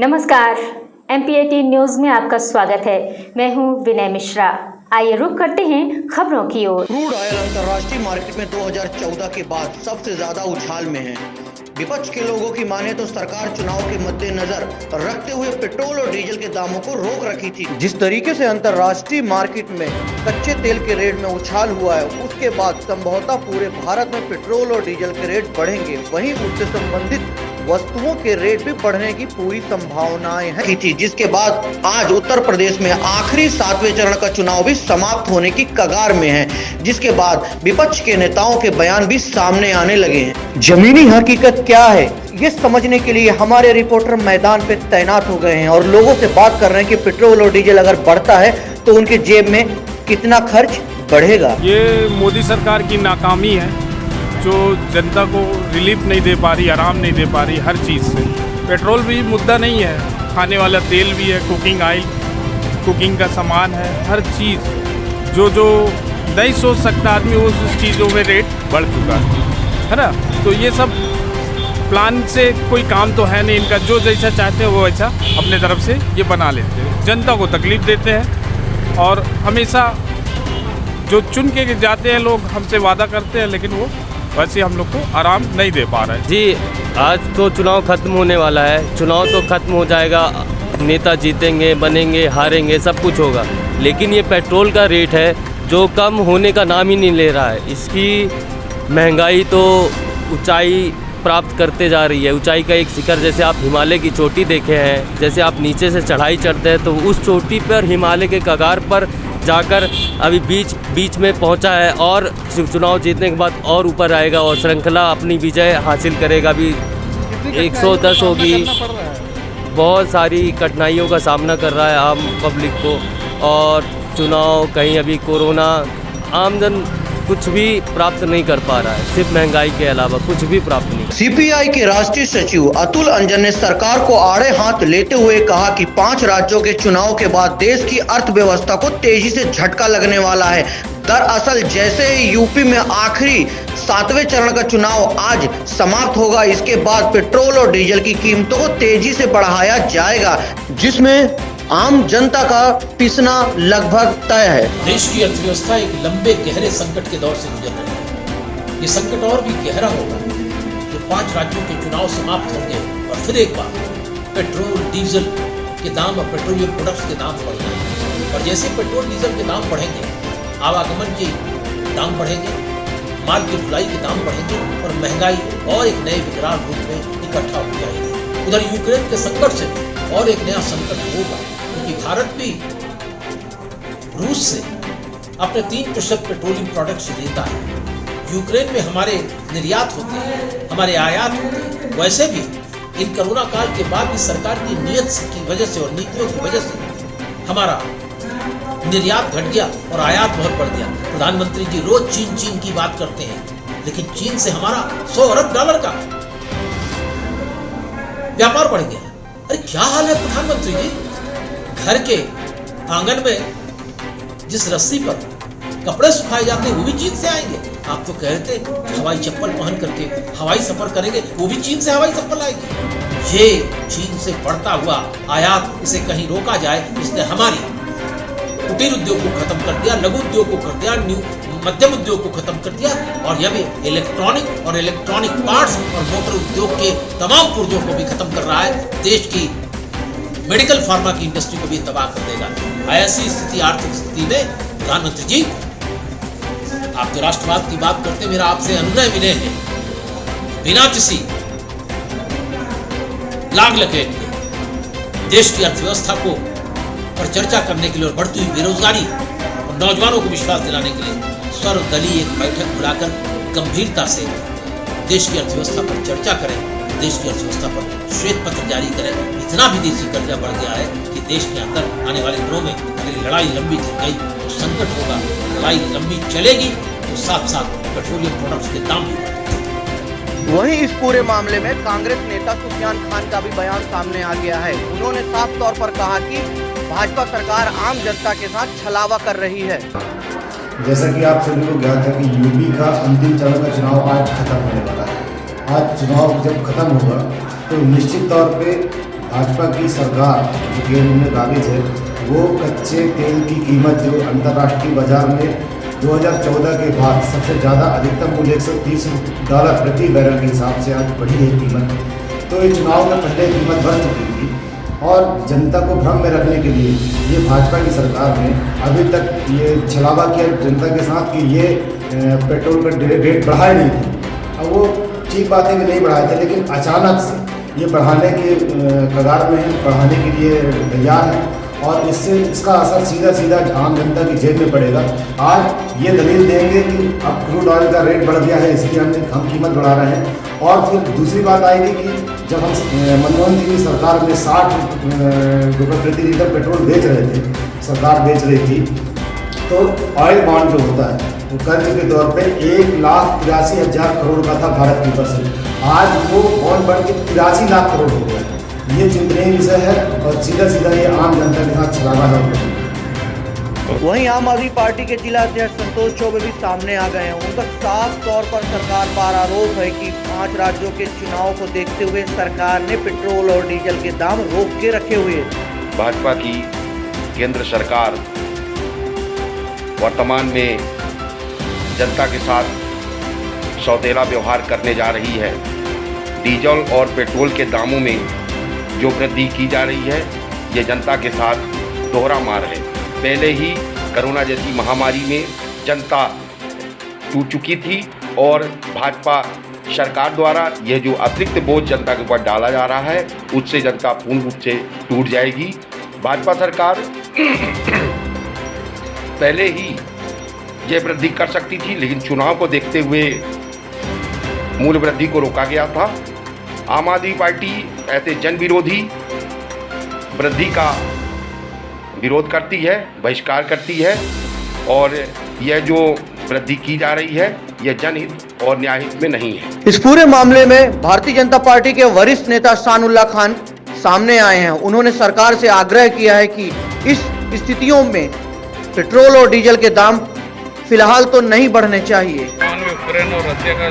नमस्कार, MPAT news में आपका स्वागत है। मैं हूं विनय मिश्रा। आइए रुक करते हैं खबरों की ओर। क्रूड ऑयल अंतर्राष्ट्रीय मार्केट में 2014 के बाद सबसे ज्यादा उछाल में है। विपक्ष के लोगों की माने तो सरकार चुनाव के मद्देनजर रखते हुए पेट्रोल और डीजल के दामों को रोक रखी थी। जिस तरीके से अंतर्राष्ट्रीय मार्केट में कच्चे तेल के रेट में उछाल हुआ है, उसके बाद संभवतः पूरे भारत में पेट्रोल और डीजल के रेट बढ़ेंगे। वहीं उससे संबंधित वस्तुओं के रेट भी बढ़ने की पूरी संभावनाएं हैं थी, जिसके बाद आज उत्तर प्रदेश में आखिरी 7वें चरण का चुनाव भी समाप्त होने की कगार में है, जिसके बाद विपक्ष के नेताओं के बयान भी सामने आने लगे हैं। जमीनी हकीकत क्या है, ये समझने के लिए हमारे रिपोर्टर मैदान पे तैनात हो गए हैं और लोगों से बात कर रहे हैं कि पेट्रोल और डीजल अगर बढ़ता है तो उनके जेब में कितना खर्च बढ़ेगा। ये मोदी सरकार की नाकामी है जो जनता को रिलीफ नहीं दे पा रही, आराम नहीं दे पा रही हर चीज़ से। पेट्रोल भी मुद्दा नहीं है, खाने वाला तेल भी है, कुकिंग ऑयल, कुकिंग का सामान है, हर चीज़ जो नहीं सोच सकता आदमी उस चीज़ों में रेट बढ़ चुका है ना। तो ये सब प्लान से कोई काम तो है नहीं इनका, जो जैसा चाहते हैं वो वैसा अपने तरफ से ये बना लेते हैं, जनता को तकलीफ़ देते हैं और हमेशा जो चुन के जाते हैं लोग हमसे वादा करते हैं, लेकिन वो वैसे हम लोग को आराम नहीं दे पा रहा है। जी, आज तो चुनाव खत्म होने वाला है। चुनाव तो खत्म हो जाएगा, नेता जीतेंगे, बनेंगे, हारेंगे, सब कुछ होगा, लेकिन ये पेट्रोल का रेट है जो कम होने का नाम ही नहीं ले रहा है। इसकी महंगाई तो ऊंचाई प्राप्त करते जा रही है। ऊंचाई का एक शिखर, जैसे आप हिमालय की चोटी देखे हैं, जैसे आप नीचे से चढ़ाई चढ़ते हैं तो उस चोटी पर हिमालय के कगार पर जाकर अभी बीच में पहुंचा है और चुनाव जीतने के बाद और ऊपर आएगा और श्रृंखला अपनी विजय हासिल करेगा। अभी 110 होगी, बहुत सारी कठिनाइयों का सामना कर रहा है आम पब्लिक को। और चुनाव कहीं अभी कोरोना, आमजन कुछ भी प्राप्त नहीं कर पा रहा है, सिर्फ महंगाई के अलावा कुछ भी प्राप्त नहीं। सीपीआई के राष्ट्रीय सचिव अतुल अंजन ने सरकार को आड़े हाथ लेते हुए कहा कि 5 राज्यों के चुनाव के बाद देश की अर्थव्यवस्था को तेजी से झटका लगने वाला है। दरअसल जैसे ही यूपी में आखिरी 7वें चरण का चुनाव आज समाप्त होगा, इसके बाद पेट्रोल और डीजल की कीमतों को तेजी से बढ़ाया जाएगा, जिसमें आम जनता का पिसना लगभग तय है। देश की अर्थव्यवस्था एक लंबे गहरे संकट के दौर से गुजर रही है। ये संकट और भी गहरा होगा जो 5 राज्यों के चुनाव समाप्त होंगे और फिर एक बार पेट्रोल डीजल के दाम और पेट्रोलियम प्रोडक्ट्स के दाम बढ़ जाएंगे। और जैसे पेट्रोल डीजल के दाम बढ़ेंगे, आवागमन के दाम बढ़ेंगे, माल की ढुलाई के दाम बढ़ेंगे और महंगाई और एक नए विकराल रूप में इकट्ठा हो जाएगी। उधर यूक्रेन के संकट से और एक नया संकट होगा, क्योंकि भारत भी रूस से अपने 3% पेट्रोलियम प्रोडक्ट्स लेता है। यूक्रेन में हमारे निर्यात होते हैं, हमारे आयात होते हैं। वैसे भी इन कोरोना काल के बाद भी सरकार की नीयत की वजह से और नीतियों की वजह से हमारा निर्यात घट गया और आयात बहुत बढ़ गया। प्रधानमंत्री जी रोज चीन की बात करते हैं, लेकिन चीन से हमारा $100 अरब का व्यापार बढ़ गया। अरे क्या हाल है प्रधानमंत्री जी, घर के आंगन में जिस रस्सी पर कपड़े सुखाए जाते हैं वो भी चीन से आएंगे। आप तो कह रहे थे हवाई चप्पल पहन करके हवाई सफर करेंगे, वो भी चीन से हवाई चप्पल आएगी। ये चीन से बढ़ता हुआ आयात, इसे कहीं रोका जाए, इसने हमारी कुटीर उद्योग को खत्म कर दिया, लघु उद्योग को कर दिया, मध्यम उद्योग को खत्म कर दिया और यह भी इलेक्ट्रॉनिक पार्ट्स और मोटर उद्योग के तमाम पुर्जों को भी खत्म कर रहा है। देश की मेडिकल फार्मा की इंडस्ट्री को भी तबाह कर देगा। ऐसी स्थिति, आर्थिक स्थिति में प्रधानमंत्री जी, आप तो राष्ट्रवाद की बात करते, मेरा आपसे अनुनय विनय है, बिना किसी लाग लपेट के देश की अर्थव्यवस्था को पर चर्चा करने के लिए और बढ़ती हुई बेरोजगारी और नौजवानों को विश्वास दिलाने के लिए सर्वदलीय एक बैठक बुलाकर गंभीरता से देश की अर्थव्यवस्था पर चर्चा करें, देश की अर्थव्यवस्था पर श्वेत पत्र जारी करें। इतना विदेशी कर्जा बढ़ गया है कि देश के अंदर आने वाले दिनों में अगर लड़ाई लंबी चल गई तो संकट होगा। लड़ाई लंबी चलेगी तो साथ साथ पेट्रोलियम प्रोडक्ट्स के दाम भी बढ़ेंगे। वहीं इस पूरे मामले में कांग्रेस नेता सुफियान खान का भी बयान सामने आ गया है। उन्होंने साफ तौर पर कहा कि भाजपा सरकार आम जनता के साथ छलावा कर रही है। जैसा कि आप सभी को ज्ञात है कि यूपी का अंतिम चरण का चुनाव आज खत्म होने वाला है। आज चुनाव जब खत्म होगा तो निश्चित तौर पे भाजपा की सरकार जो केंद्र में काबिज है वो कच्चे तेल की कीमत जो अंतर्राष्ट्रीय बाजार में 2014 के बाद सबसे ज़्यादा अधिकतम मूल्य $130 प्रति बैरल के हिसाब से आज बढ़ी है कीमत। तो ये चुनाव में पहले कीमत बढ़ चुकी थी और जनता को भ्रम में रखने के लिए ये भाजपा की सरकार ने अभी तक ये छलावा किया जनता के साथ कि ये पेट्रोल का रेट बढ़ाए नहीं थे। अब वो ठीक बात है कि नहीं बढ़ाए थे, लेकिन अचानक से ये बढ़ाने के कगार में है, बढ़ाने के लिए तैयार है और इससे इसका असर सीधा सीधा आम जनता की जेब में पड़ेगा। आज ये दलील देंगे कि अब क्रूड ऑयल का रेट बढ़ गया है इसलिए हम कीमत बढ़ा रहे हैं। और फिर दूसरी बात आएगी कि जब हम मनमोहन सिंह की सरकार में 60 रुपये प्रति लीटर पेट्रोल बेच रहे थे, सरकार बेच रही थी, तो ऑयल बॉन्ड जो होता है वो कर्ज के तौर पे 1,83,000 करोड़ का था भारत की ऊपर से। आज वो बॉन्ड बढ़ के 83 लाख करोड़ हो गया है। ये चिंतनीय विषय है और सीधा सीधा ये आम जनता के साथ छलावा है। वहीं आम आदमी पार्टी के जिला अध्यक्ष संतोष चौबे भी सामने आ गए हैं। उनका साफ तौर पर सरकार पर आरोप है कि 5 राज्यों के चुनाव को देखते हुए सरकार ने पेट्रोल और डीजल के दाम रोक के रखे हुए हैं। भाजपा की केंद्र सरकार वर्तमान में जनता के साथ सौतेला व्यवहार करने जा रही है। डीजल और पेट्रोल के दामों में जो वृद्धि की जा रही है ये जनता के साथ दोहरा मार है। पहले ही कोरोना जैसी महामारी में जनता टूट चुकी थी और भाजपा सरकार द्वारा यह जो अतिरिक्त बोझ जनता के ऊपर डाला जा रहा है उससे जनता पूर्ण रूप से टूट जाएगी। भाजपा सरकार पहले ही यह वृद्धि कर सकती थी, लेकिन चुनाव को देखते हुए मूल्य वृद्धि को रोका गया था। आम आदमी पार्टी ऐसे जन विरोधी वृद्धि का विरोध करती है, बहिष्कार करती है और यह जो वृद्धि की जा रही है यह जनहित और न्यायहित में नहीं है। इस पूरे मामले में भारतीय जनता पार्टी के वरिष्ठ नेता शानुल्लाह खान सामने आए हैं। उन्होंने सरकार से आग्रह किया है कि इस स्थितियों में पेट्रोल और डीजल के दाम फिलहाल तो नहीं बढ़ने चाहिए। यूक्रेन और रशिया का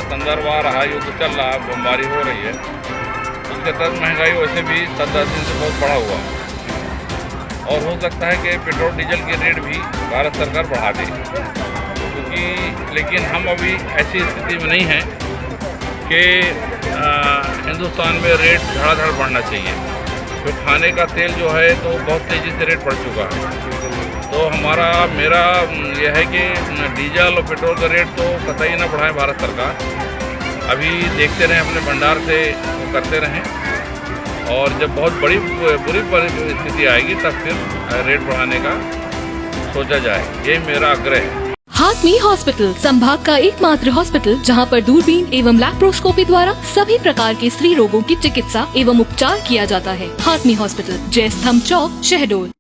संदर्भ आ रहा है, युद्ध चल रहा है, बमबारी हो रही है, उसके तहत महंगाई वैसे भी 7-10 दिन से बहुत बढ़ा हुआ है और हो सकता है कि पेट्रोल डीजल के रेट भी भारत सरकार बढ़ा दे, क्योंकि लेकिन हम अभी ऐसी स्थिति में नहीं हैं कि हिंदुस्तान में रेट धड़ाधड़ बढ़ना चाहिए। तो खाने का तेल जो है तो बहुत तेज़ी से रेट बढ़ चुका है। तो मेरा यह है कि डीजल और पेट्रोल का रेट तो कतई ना बढ़ाए भारत सरकार। अभी देखते रहें, अपने भंडार से करते रहें और जब बहुत बुरी परिस्थिति आएगी तब फिर रेट बढ़ाने का सोचा जाए, ये मेरा आग्रह है। हाथमी हॉस्पिटल संभाग का एकमात्र हॉस्पिटल जहां पर दूरबीन एवं लैप्रोस्कोपी द्वारा सभी प्रकार के स्त्री रोगों की चिकित्सा एवं उपचार किया जाता है। हाथमी हॉस्पिटल, जय स्तंभ चौक, शहडोल।